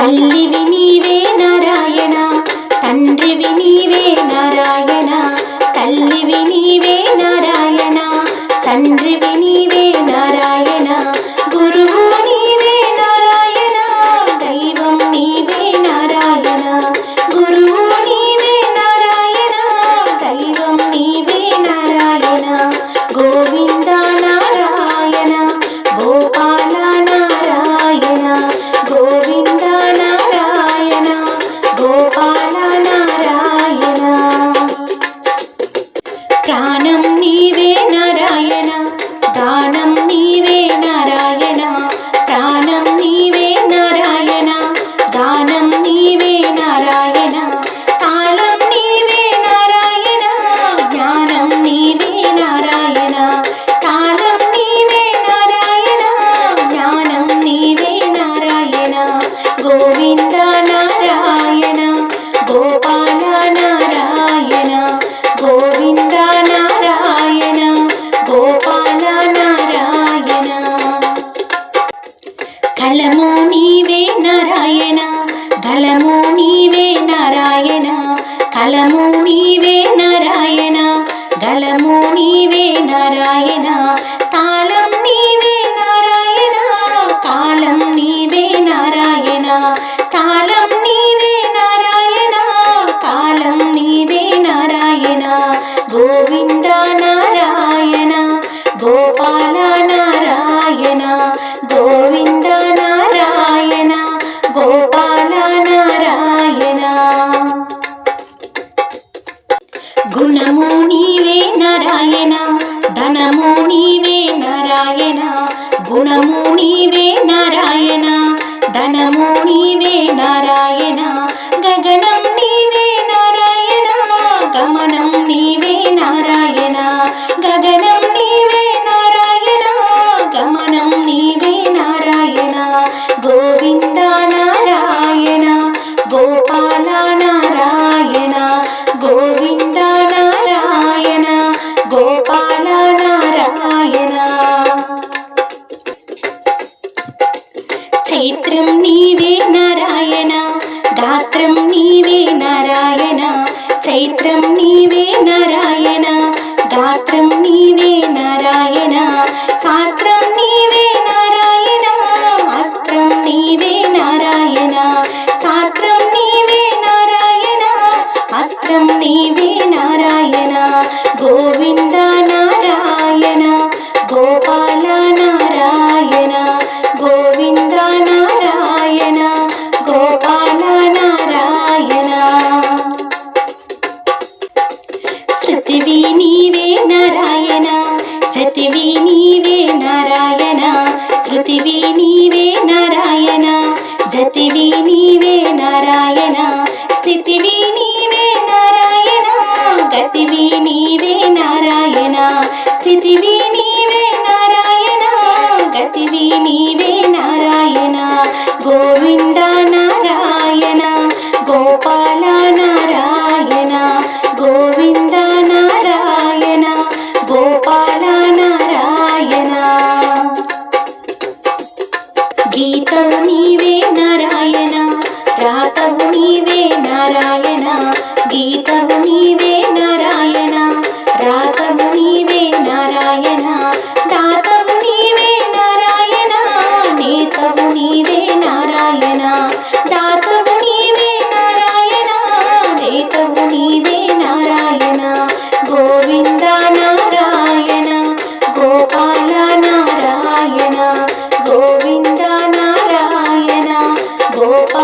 తల్లివి నీవే నారాయణ, తండ్రివి నీవే నారాయణ. తల్లివి నీవే నారాయణ, తండ్రివి నీవే నారాయణ. గురువు నీవే నారాయణ, దైవం నీవే నారాయణ. గురువు నీవే నారాయణ, దైవం నీవే నారాయణ. గోవింద నారాయణ, గోపాల నారాయణ. గోవింద నారాయణ, గోపాల నారాయణ. ప్రాణం నీవే నారాయణ, గానం నీవే నారాయణ. ప్రాణం నీవే నారాయణ, గానం నీవే నారాయణ. తాళం నీవే నారాయణ, జ్ఞానం నీవే నారాయణ. తాళం నీవే నారాయణ, జ్ఞానం నీవే నారాయణ. గోవింద నారాయణ, గోపాల నారాయణ. గోవింద నారాయణ, గోపాల నారాయణ. కలము నీవే నారాయణ, గలము నీవే నారాయణ. కలము నీవే నారాయణ, గలము నీవే నారాయణ. తాళం నీవే నారాయణ, కాలం నీవే నారాయణ. తాళం నీవే నారాయణ, కాలం నీవే నారాయణ. గోవింద నారాయణ, గోపాల నారాయణ. గోవింద నారాయణ, గోపాల నారాయణ. గుణము నీవే నారాయణ, ధనము నీవే నారాయణ. గుణము నీవే నారాయణ, ధనము నీవే నారాయణ. గగనం నీవే నారాయణ, గమనం నీవే నారాయణ. గగనం నీవే నారాయణ, గమనం నీవే నారాయణ. గోవింద నారాయణ, గోపాల నారాయణ. గోవింద నారాయణ, గోపాల నారాయణ. చైత్రం నీవే నారాయణ, గాత్రం నీవే నారాయణ. చైత్రం నీవే నారాయణ, గాత్రం నీవే నారాయణ. శాస్త్రం నీవే నారాయణ, అస్త్రం నీవే నారాయణ. శాస్త్రం నీవే నారాయణ, అస్త్రం నీవే నారాయణ. గోవింద నారాయణ, గోపాల నారాయణ. గోవింద నారాయణ, గోపాల నారాయణ. శృతివి నీవే నారాయణ, జతివి నీవే నారాయణ. శృతివి నీవే నారాయణ, జతివి నీవే నారాయణ. స్థితివి నీవే నారాయణ, గతివి నీవే నారాయణ. స్థితివి నీవే నారాయణ, గతివి నీవే నారాయణ. గోవింద నారాయణ, గోపాల నారాయణ. గోవింద నారాయణ, గోపాల నారాయణ. గీతవు నీవే నారాయణ, రాతవు నీవే నారాయణ. గీతవు నీవే నారాయణ, రాతవు నీవే నారాయణ. దాతవు నీవే నారాయణ, నేతవు నీవే నారాయణ. దాతవు నీవే నారాయణ, నేతవు నీవే నారాయణ. గోవింద నారాయణ, గోపాల నారాయణ. గోవింద నారాయణ, గోపాల